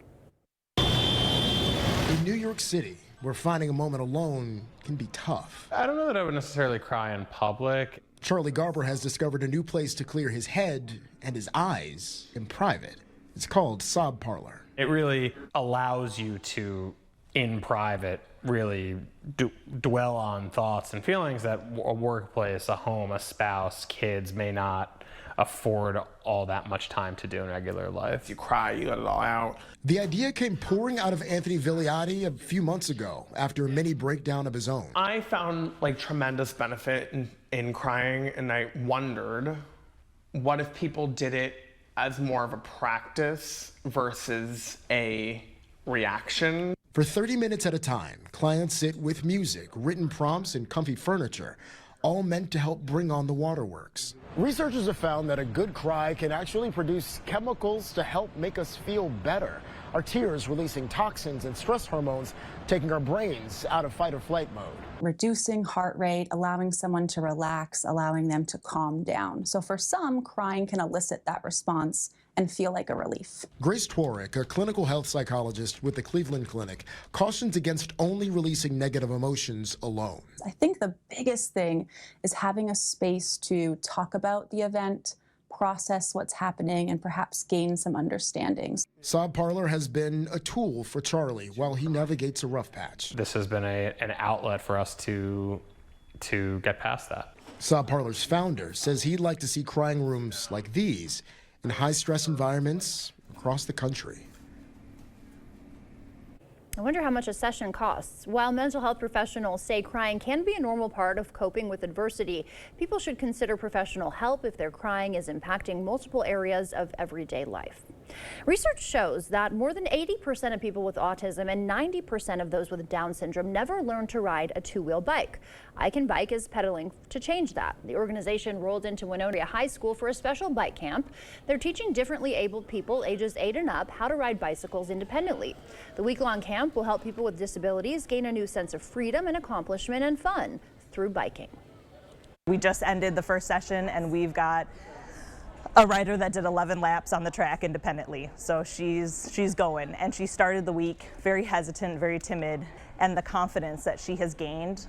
In New York City, where finding a moment alone can be tough. I don't know that I would necessarily cry in public. Charlie Garber has discovered a new place to clear his head and his eyes in private. It's called Sob Parlor. It really allows you to, in private, really dwell on thoughts and feelings that a workplace, a home, a spouse, kids may not afford all that much time to do in regular life. You cry, you let it all out. The idea came pouring out of Anthony Vigliotti a few months ago after a mini breakdown of his own. I found tremendous benefit in crying, and I wondered, what if people did it as more of a practice versus a reaction? For 30 minutes at a time, clients sit with music, written prompts, and comfy furniture, all meant to help bring on the waterworks. Researchers have found that a good cry can actually produce chemicals to help make us feel better. Our tears releasing toxins and stress hormones, taking our brains out of fight or flight mode. Reducing heart rate, allowing someone to relax, allowing them to calm down. So for some, crying can elicit that response and feel like a relief. Grace Tworick, a clinical health psychologist with the Cleveland Clinic, cautions against only releasing negative emotions alone. I think the biggest thing is having a space to talk about the event, process what's happening, and perhaps gain some understandings. Sob Parlor has been a tool for Charlie while he navigates a rough patch. This has been an outlet for us to get past that. Sob Parlor's founder says he'd like to see crying rooms like these in high-stress environments across the country. I wonder how much a session costs. While mental health professionals say crying can be a normal part of coping with adversity, people should consider professional help if their crying is impacting multiple areas of everyday life. Research shows that more than 80% of people with autism and 90% of those with Down syndrome never learn to ride a two-wheel bike. I Can Bike is pedaling to change that. The organization rolled into Winona High School for a special bike camp. They're teaching differently abled people ages 8 and up how to ride bicycles independently. The week-long camp will help people with disabilities gain a new sense of freedom and accomplishment and fun through biking. We just ended the first session and we've got a rider that did 11 laps on the track independently. So she's going, and she started the week very hesitant, very timid, and the confidence that she has gained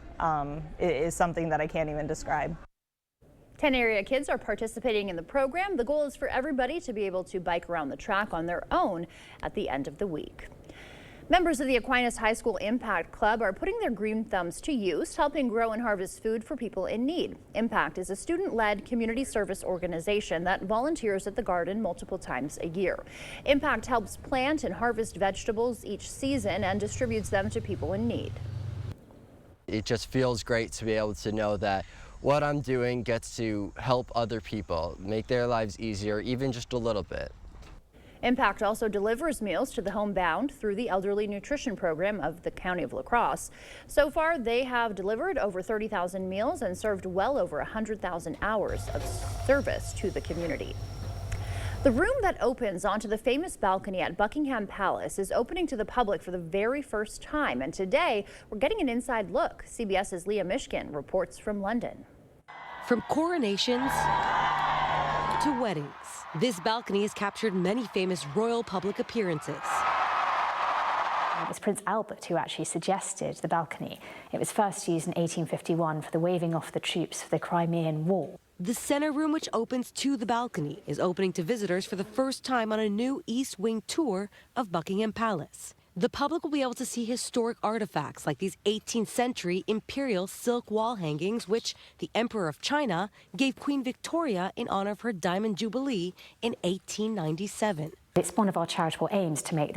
is something that I can't even describe. 10 area kids are participating in the program. The goal is for everybody to be able to bike around the track on their own at the end of the week. Members of the Aquinas High School Impact Club are putting their green thumbs to use, helping grow and harvest food for people in need. Impact is a student-led community service organization that volunteers at the garden multiple times a year. Impact helps plant and harvest vegetables each season and distributes them to people in need. It just feels great to be able to know that what I'm doing gets to help other people, make their lives easier, even just a little bit. Impact also delivers meals to the homebound through the Elderly Nutrition Program of the County of La Crosse. So far, they have delivered over 30,000 meals and served well over 100,000 hours of service to the community. The room that opens onto the famous balcony at Buckingham Palace is opening to the public for the very first time, and today we're getting an inside look. CBS's Leah Mishkin reports from London. From coronations to weddings, this balcony has captured many famous royal public appearances. It was Prince Albert who actually suggested the balcony. It was first used in 1851 for the waving off the troops for the Crimean War. The center room, which opens to the balcony, is opening to visitors for the first time on a new East Wing tour of Buckingham Palace. The public will be able to see historic artifacts like these 18th century imperial silk wall hangings, which the Emperor of China gave Queen Victoria in honor of her Diamond Jubilee in 1897. It's one of our charitable aims to make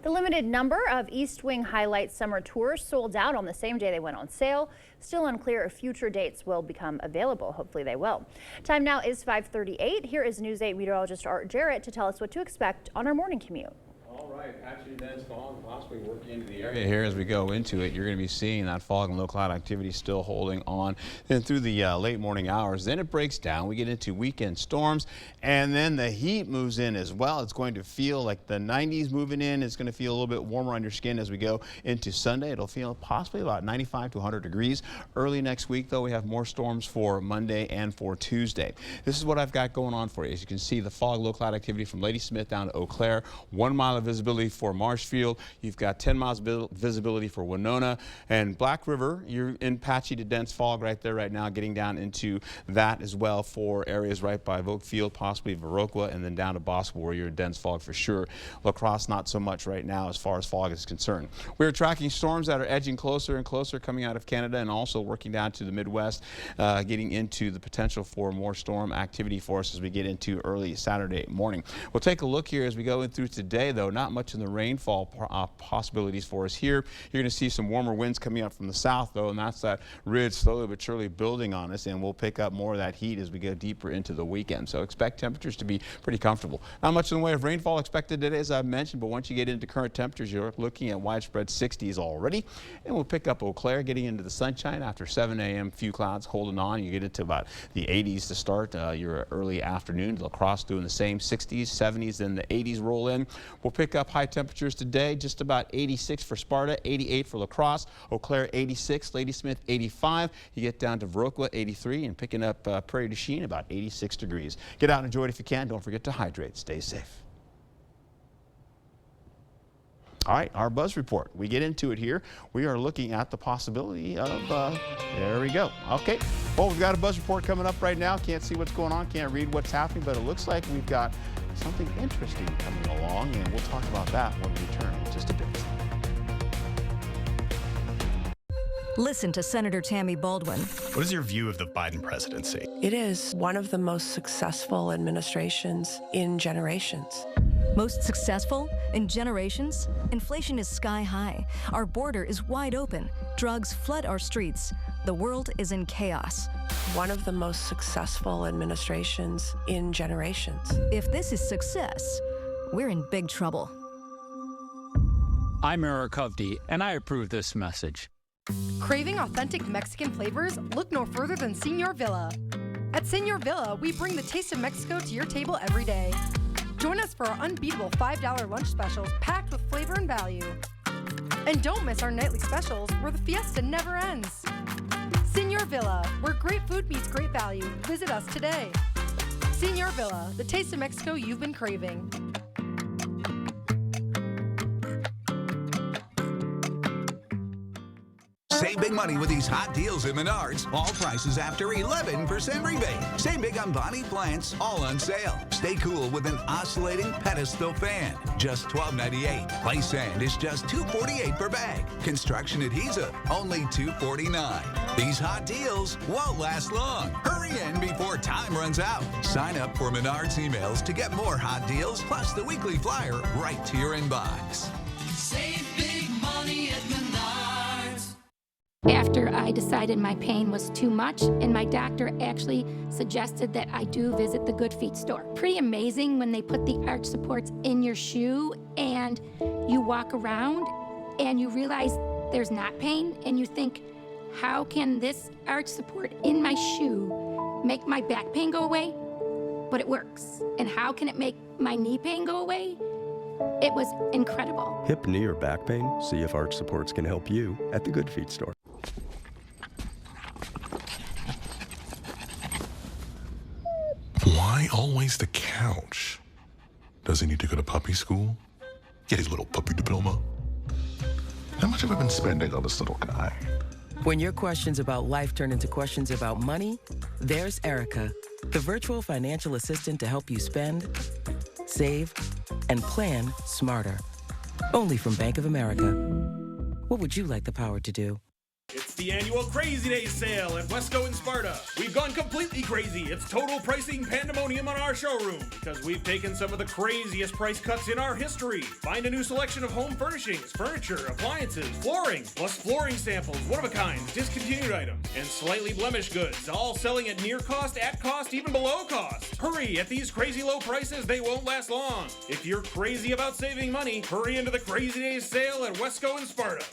The limited number of East Wing Highlights summer tours sold out on the same day they went on sale. Still unclear if future dates will become available. Hopefully they will. Time now is 5:38. Here is News 8 meteorologist Art Jarrett to tell us what to expect on our morning commute. All right, patchy dense fog possibly working into the area here as we go into it. You're going to be seeing that fog and low cloud activity still holding on then through the late morning hours. Then it breaks down. We get into weekend storms, and then the heat moves in as well. It's going to feel like the 90s moving in. It's going to feel a little bit warmer on your skin as we go into Sunday. It'll feel possibly about 95 to 100 degrees. Early next week, though, we have more storms for Monday and for Tuesday. This is what I've got going on for you. As you can see, the fog, low cloud activity from Ladysmith down to Eau Claire, 1 mile of visibility for Marshfield. You've got 10 miles visibility for Winona and Black River. You're in patchy to dense fog right there right now, getting down into that as well for areas right by Vogue Field, possibly Viroqua, and then down to Boswell where you're in dense fog for sure. La Crosse, not so much right now as far as fog is concerned. We're tracking storms that are edging closer and closer coming out of Canada and also working down to the Midwest, getting into the potential for more storm activity for us as we get into early Saturday morning. We'll take a look here as we go in through today, though. Not much much in the rainfall possibilities for us here. You're going to see some warmer winds coming up from the south, though, and that's that ridge slowly but surely building on us, and we'll pick up more of that heat as we go deeper into the weekend. So expect temperatures to be pretty comfortable. Not much in the way of rainfall expected today, as I've mentioned, but once you get into current temperatures, you're looking at widespread 60s already, and we'll pick up Eau Claire getting into the sunshine after 7 a.m. Few clouds holding on. You get into about the 80s to start your early afternoon. La Crosse doing the same, 60s, 70s, then the 80s roll in. We'll pick up high temperatures today, just about 86 for Sparta, 88 for La Crosse, Eau Claire 86, Ladysmith 85. You get down to Viroqua 83 and picking up Prairie du Chien about 86 degrees. Get out and enjoy it if you can. Don't forget to hydrate. Stay safe. All right, our Buzz Report. We get into it here. We are looking at the possibility of, there we go. Okay, well, we've got a Buzz Report coming up right now. Can't see what's going on, can't read what's happening, but it looks like we've got something interesting coming along, and we'll talk about that when we return in just a bit. Listen to Senator Tammy Baldwin. What is your view of the Biden presidency? It is one of the most successful administrations in generations. Most successful in generations? Inflation is sky high. Our border is wide open. Drugs flood our streets. The world is in chaos. One of the most successful administrations in generations. If this is success, we're in big trouble. I'm Eric Hovde, and I approve this message. Craving authentic Mexican flavors? Look no further than Señor Villa. At Señor Villa, we bring the taste of Mexico to your table every day. Join us for our unbeatable $5 lunch specials packed with flavor and value. And don't miss our nightly specials where the fiesta never ends. Señor Villa, where great food meets great value. Visit us today. Señor Villa, the taste of Mexico you've been craving. Save big money with these hot deals at Menards. All prices after 11% rebate. Save big on Bonnie plants, all on sale. Stay cool with an oscillating pedestal fan, just $12.98. Play sand is just $2.48 per bag. Construction adhesive, only $2.49. These hot deals won't last long. Hurry in before time runs out. Sign up for Menards emails to get more hot deals, plus the weekly flyer right to your inbox. Save big money at Menards. After I decided my pain was too much, and my doctor actually suggested that I do visit the Good Feet store. Pretty amazing when they put the arch supports in your shoe and you walk around and you realize there's not pain, and you think, how can this arch support in my shoe make my back pain go away? But it works. And how can it make my knee pain go away? It was incredible. Hip, knee, or back pain? See if arch supports can help you at the Good Feet store. Why always the couch? Does he need to go to puppy school? Get his little puppy diploma? How much have I been spending on this little guy? When your questions about life turn into questions about money, there's Erica, the virtual financial assistant to help you spend, save, and plan smarter. Only from Bank of America. What would you like the power to do? It's the annual Crazy Days sale at Wesco in Sparta. We've gone completely crazy. It's total pricing pandemonium on our showroom because we've taken some of the craziest price cuts in our history. Find a new selection of home furnishings, furniture, appliances, flooring, plus flooring samples, one-of-a-kind, discontinued items, and slightly blemished goods, all selling at near cost, at cost, even below cost. Hurry! At these crazy low prices, they won't last long. If you're crazy about saving money, hurry into the Crazy Days sale at Wesco in Sparta.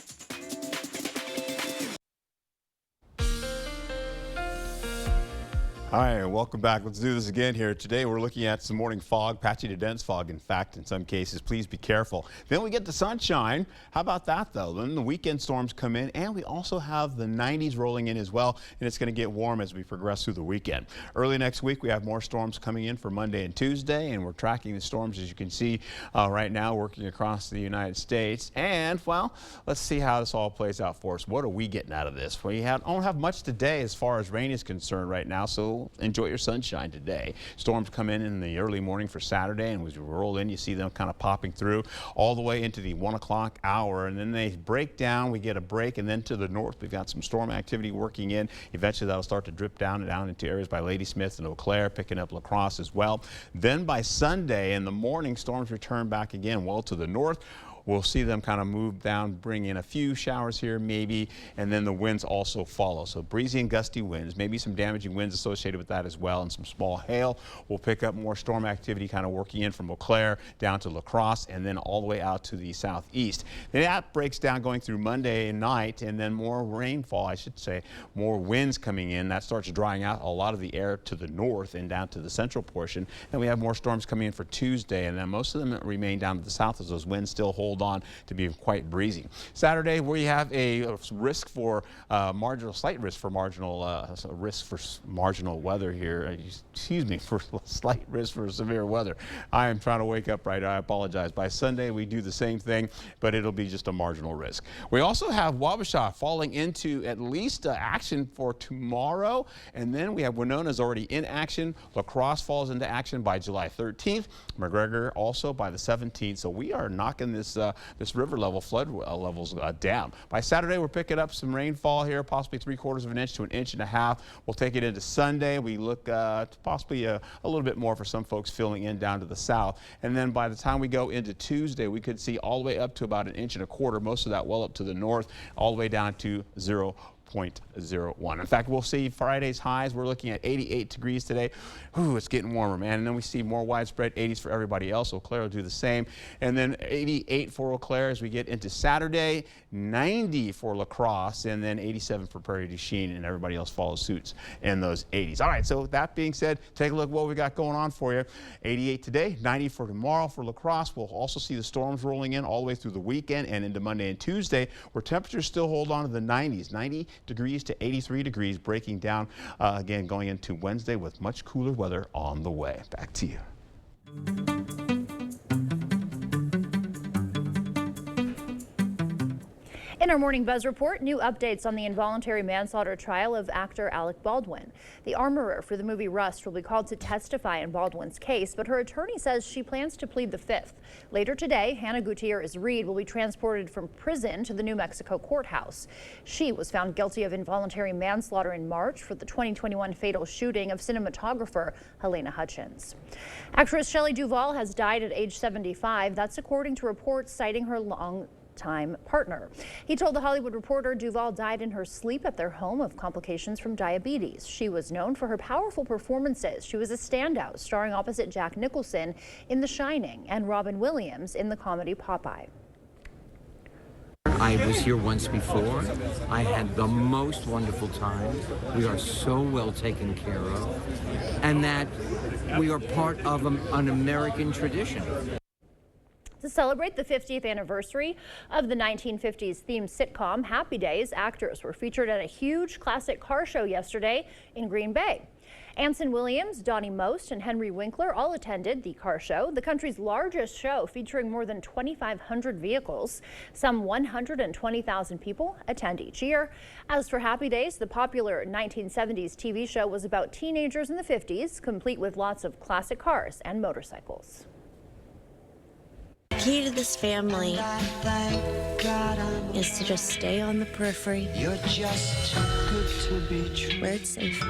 All right, welcome back. Let's do this again here. Today we're looking at some morning fog, patchy to dense fog, in fact, in some cases. Please be careful. Then we get the sunshine. How about that, though? Then the weekend storms come in, and we also have the 90s rolling in as well, and it's going to get warm as we progress through the weekend. Early next week, we have more storms coming in for Monday and Tuesday, and we're tracking the storms, as you can see right now, working across the United States. And, well, let's see how this all plays out for us. What are we getting out of this? We don't have much today as far as rain is concerned right now, so so enjoy your sunshine today. Storms come in the early morning for Saturday, and as we roll in, you see them kind of popping through all the way into the 1 o'clock hour, and then they break down. We get a break, and then to the north, we've got some storm activity working in. Eventually, that'll start to drip down into areas by Ladysmith and Eau Claire, picking up La Crosse as well. Then by Sunday in the morning, storms return back again, well to the north. We'll see them kind of move down, bring in a few showers here maybe, and then the winds also follow. So breezy and gusty winds, maybe some damaging winds associated with that as well, and some small hail. We'll pick up more storm activity kind of working in from Eau Claire down to La Crosse and then all the way out to the southeast. Then that breaks down going through Monday night, and then more rainfall, I should say, more winds coming in. That starts drying out a lot of the air to the north and down to the central portion. And we have more storms coming in for Tuesday, and then most of them remain down to the south as those winds still hold on to be quite breezy. Saturday, we have a risk for slight risk for marginal weather here. Excuse me, for slight risk for severe weather. I am trying to wake up right. I apologize. By Sunday, we do the same thing, but it'll be just a marginal risk. We also have Wabasha falling into at least action for tomorrow, and then we have Winona's already in action. La Crosse falls into action by July 13th. McGregor also by the 17th. So we are knocking this river level flood levels down. By Saturday, we're picking up some rainfall here, possibly 3/4 of an inch to 1.5 inches. We'll take it into Sunday. We look to possibly a little bit more for some folks filling in down to the south. And then by the time we go into Tuesday, we could see all the way up to about 1.25 inches, most of that well up to the north, all the way down to 0.01. In fact, we'll see Friday's highs. We're looking at 88 degrees today. Ooh, it's getting warmer, man. And then we see more widespread 80s for everybody else. Eau Claire will do the same. And then 88 for Eau Claire as we get into Saturday, 90 for La Crosse, and then 87 for Prairie du Chien, and everybody else follows suits in those 80s. All right, so that being said, take a look at what we got going on for you. 88 today, 90 for tomorrow for La Crosse. We'll also see the storms rolling in all the way through the weekend and into Monday and Tuesday, where temperatures still hold on to the 90s, 90 degrees to 83 degrees, breaking down again going into Wednesday with much cooler weather on the way. Back to you. In our Morning Buzz report, new updates on the involuntary manslaughter trial of actor Alec Baldwin. The armorer for the movie Rust will be called to testify in Baldwin's case, but her attorney says she plans to plead the fifth. Later today, Hannah Gutierrez-Reed will be transported from prison to the New Mexico courthouse. She was found guilty of involuntary manslaughter in March for the 2021 fatal shooting of cinematographer Helena Hutchins. Actress Shelley Duvall has died at age 75. That's according to reports citing her long-time partner. He told The Hollywood Reporter Duvall died in her sleep at their home of complications from diabetes. She was known for her powerful performances. She was a standout, starring opposite Jack Nicholson in The Shining and Robin Williams in the comedy Popeye. I was here once before. I had the most wonderful time. We are so well taken care of, and that we are part of an American tradition. To celebrate the 50th anniversary of the 1950s themed sitcom Happy Days, actors were featured at a huge classic car show yesterday in Green Bay. Anson Williams, Donnie Most, and Henry Winkler all attended the car show, the country's largest show featuring more than 2,500 vehicles. Some 120,000 people attend each year. As for Happy Days, the popular 1970s TV show was about teenagers in the 50s, complete with lots of classic cars and motorcycles. Key to this family is to just stay on the periphery. You're just too good to be true. Where it's safe.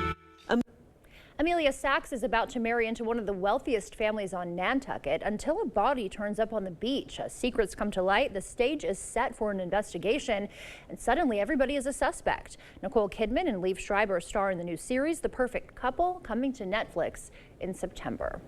Amelia Sachs is about to marry into one of the wealthiest families on Nantucket until a body turns up on the beach. As secrets come to light, the stage is set for an investigation, and suddenly everybody is a suspect. Nicole Kidman and Liev Schreiber star in the new series, The Perfect Couple, coming to Netflix in September.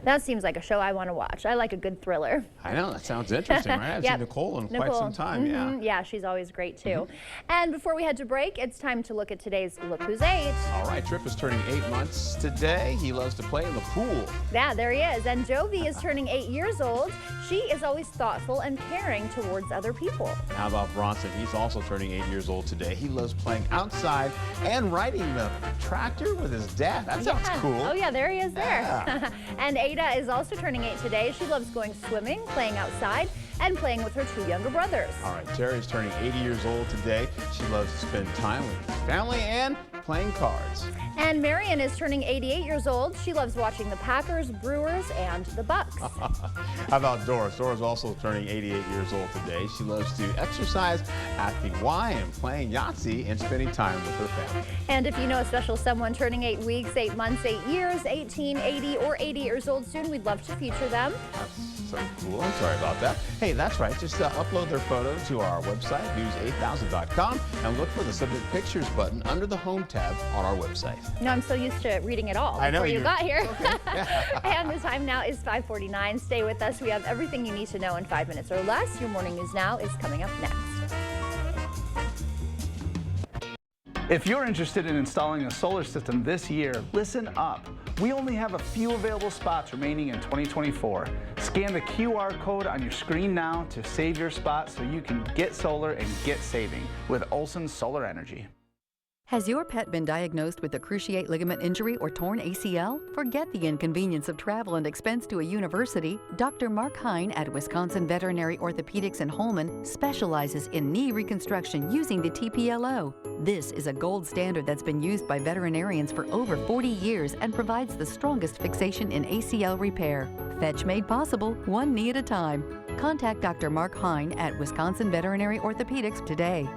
That seems like a show I want to watch. I like a good thriller. I know, that sounds interesting, right? I haven't seen Nicole in quite some time, yeah. Yeah, she's always great too. And before we head to break, it's time to look at today's Look Who's 8. All right, Tripp is turning 8 months today. He loves to play in the pool. Yeah, there he is. And Jovi is turning 8 years old. She is always thoughtful and caring towards other people. How about Bronson? He's also turning 8 years old today. He loves playing outside and riding the tractor with his dad. That sounds cool. Oh yeah, there he is there. Yeah. And Ada is also turning 8 today. She loves going swimming, playing outside, and playing with her 2 younger brothers. All right, Terry is turning 80 years old today. She loves to spend time with family and playing cards. And Marion is turning 88 years old. She loves watching the Packers, Brewers, and the Bucks. How about Doris? Doris also turning 88 years old today. She loves to exercise at the Y and playing Yahtzee and spending time with her family. And if you know a special someone turning 8 weeks, 8 months, 8 years, 18, 80, or 80 years old soon, we'd love to feature them. That's so cool. I'm sorry about that. Hey, that's right. Just upload their photo to our website, news8000.com, and look for the Submit Pictures button under the Home tab on our website. No, I'm so used to reading it all before you got here. Okay. And the time now is 5:49. Stay with us. We have everything you need to know in 5 minutes or less. Your Morning News Now is coming up next. If you're interested in installing a solar system this year, listen up. We only have a few available spots remaining in 2024. Scan the QR code on your screen now to save your spot so you can get solar and get saving with Olson Solar Energy. Has your pet been diagnosed with a cruciate ligament injury or torn ACL? Forget the inconvenience of travel and expense to a university. Dr. Mark Hine at Wisconsin Veterinary Orthopedics in Holmen specializes in knee reconstruction using the TPLO. This is a gold standard that's been used by veterinarians for over 40 years and provides the strongest fixation in ACL repair. Fetch made possible, one knee at a time. Contact Dr. Mark Hine at Wisconsin Veterinary Orthopedics today.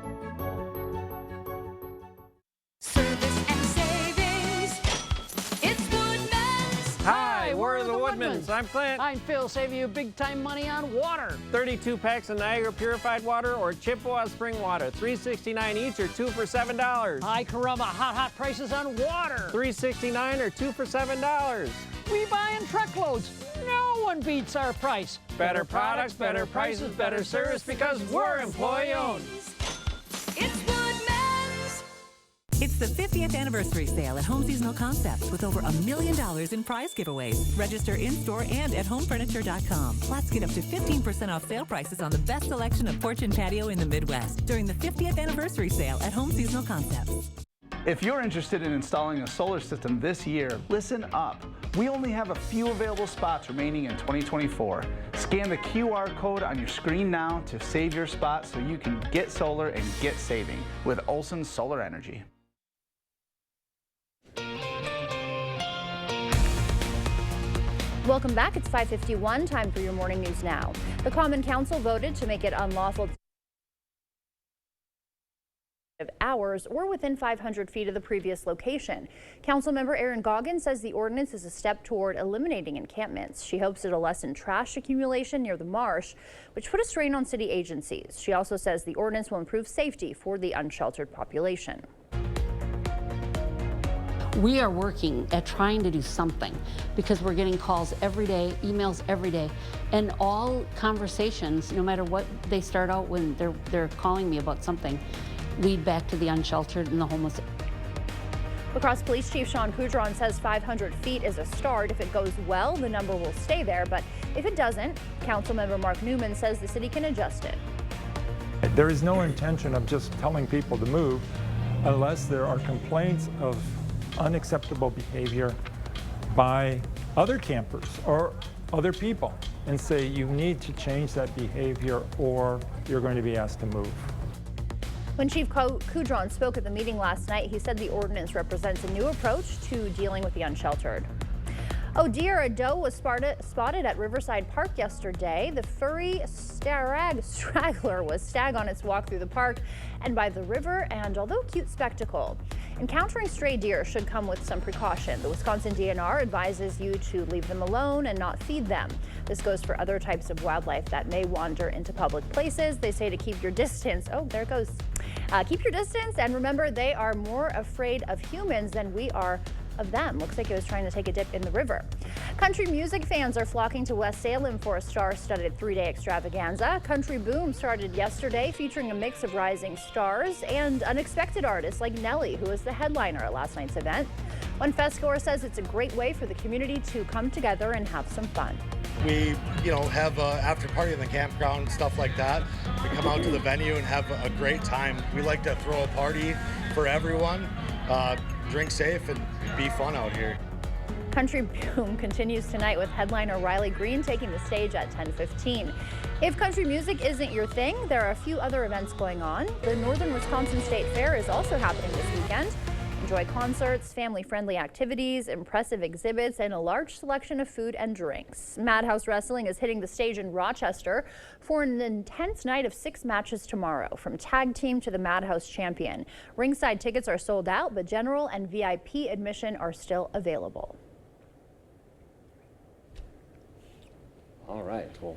Hi, we're the Woodmans. I'm Clint. I'm Phil, saving you big-time money on water. 32 packs of Niagara Purified Water or Chippewa Spring Water. $3.69 each or 2 for $7. Hi, Caramba. Hot prices on water. $3.69 or 2 for $7. We buy in truckloads. No one beats our price. Better products, better prices, better service because we're employee-owned. It's the 50th anniversary sale at Home Seasonal Concepts with over $1 million in prize giveaways. Register in-store and at homefurniture.com. Plus, get up to 15% off sale prices on the best selection of porch and patio in the Midwest during the 50th anniversary sale at Home Seasonal Concepts. If you're interested in installing a solar system this year, listen up. We only have a few available spots remaining in 2024. Scan the QR code on your screen now to save your spot so you can get solar and get saving with Olson Solar Energy. Welcome back. It's 5:51. Time for your Morning News Now. The Common Council voted to make it unlawful hours or within 500 feet of the previous location. Councilmember Erin Goggins says the ordinance is a step toward eliminating encampments. She hopes it'll lessen trash accumulation near the marsh, which put a strain on city agencies. She also says the ordinance will improve safety for the unsheltered population. We are working at trying to do something because we're getting calls every day, emails every day, and all conversations, no matter what they start out when they're calling me about something, lead back to the unsheltered and the homeless. La Crosse Police Chief Sean Coudron says 500 feet is a start. If it goes well, the number will stay there, but if it doesn't, Councilmember Mark Newman says the city can adjust it. There is no intention of just telling people to move unless there are complaints of unacceptable behavior by other campers or other people and say you need to change that behavior or you're going to be asked to move. When Chief Coudron spoke at the meeting last night, he said the ordinance represents a new approach to dealing with the unsheltered. Oh dear, a doe was spotted at Riverside Park yesterday. The furry straggler was stag on its walk through the park and by the river, and although cute spectacle. Encountering stray deer should come with some precaution. The Wisconsin DNR advises you to leave them alone and not feed them. This goes for other types of wildlife that may wander into public places. They say to keep your distance. Oh, there it goes. Keep your distance, and remember, they are more afraid of humans than we are of them. Looks like it was trying to take a dip in the river. Country music fans are flocking to West Salem for a star-studded 3-day extravaganza. Country Boom started yesterday, featuring a mix of rising stars and unexpected artists like Nelly, who was the headliner at last night's event. One festgoer says it's a great way for the community to come together and have some fun. We, have an after party in the campground and stuff like that. We come out to the venue and have a great time. We like to throw a party for everyone, drink safe, and be fun out here. Country Boom continues tonight with headliner Riley Green taking the stage at 10:15. If country music isn't your thing, there are a few other events going on. The Northern Wisconsin State Fair is also happening this weekend. Enjoy concerts, family-friendly activities, impressive exhibits, and a large selection of food and drinks. Madhouse Wrestling is hitting the stage in Rochester for an intense night of 6 matches tomorrow, from tag team to the Madhouse champion. Ringside tickets are sold out, but general and VIP admission are still available. All right, well,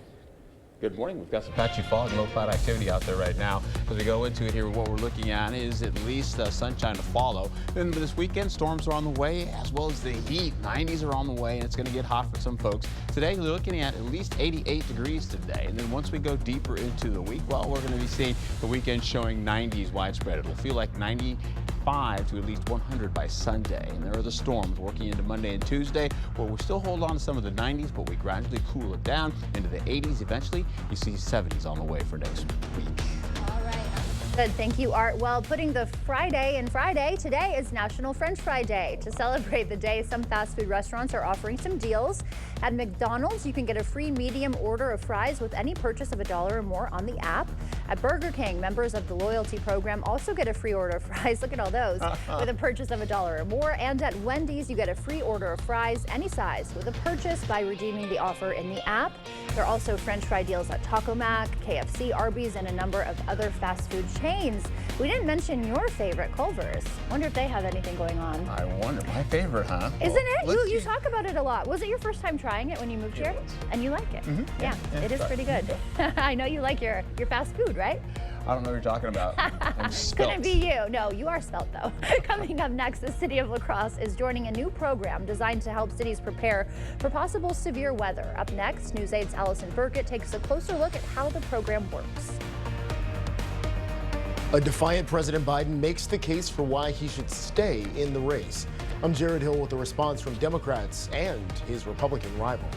good morning. We've got some patchy fog and low cloud activity out there right now. As we go into it here, what we're looking at is at least sunshine to follow. Then this weekend, storms are on the way, as well as the heat. 90s are on the way, and it's going to get hot for some folks. Today, we're looking at least 88 degrees today. And then once we go deeper into the week, well, we're going to be seeing the weekend showing 90s widespread. It'll feel like 95 to at least 100 by Sunday. And there are the storms working into Monday and Tuesday, where we still hold on to some of the 90s, but we gradually cool it down into the 80s eventually. You see 70s on the way for next week. Good, thank you, Art. Well, putting the Friday in Friday, today is National French Fry Day. To celebrate the day, some fast food restaurants are offering some deals. At McDonald's, you can get a free medium order of fries with any purchase of $1 or more on the app. At Burger King, members of the loyalty program also get a free order of fries. Look at all those with a purchase of $1 or more. And at Wendy's, you get a free order of fries any size with a purchase by redeeming the offer in the app. There are also French fry deals at Taco Mac, KFC, Arby's, and a number of other fast food chains. We didn't mention your favorite, Culver's. Wonder if they have anything going on. I wonder, my favorite, huh? Isn't it? You talk about it a lot. Was it your first time trying it when you moved here? And you like it? Yeah, it is pretty good. I know you like your fast food, right? I don't know what you're talking about. I'm spelt. Couldn't be you. No, you are spelt though. Coming up next, the city of La Crosse is joining a new program designed to help cities prepare for possible severe weather. Up next, News 8's Allison Burkett takes a closer look at how the program works. A defiant President Biden makes the case for why he should stay in the race. I'm Jared Hill with a response from Democrats and his Republican rival.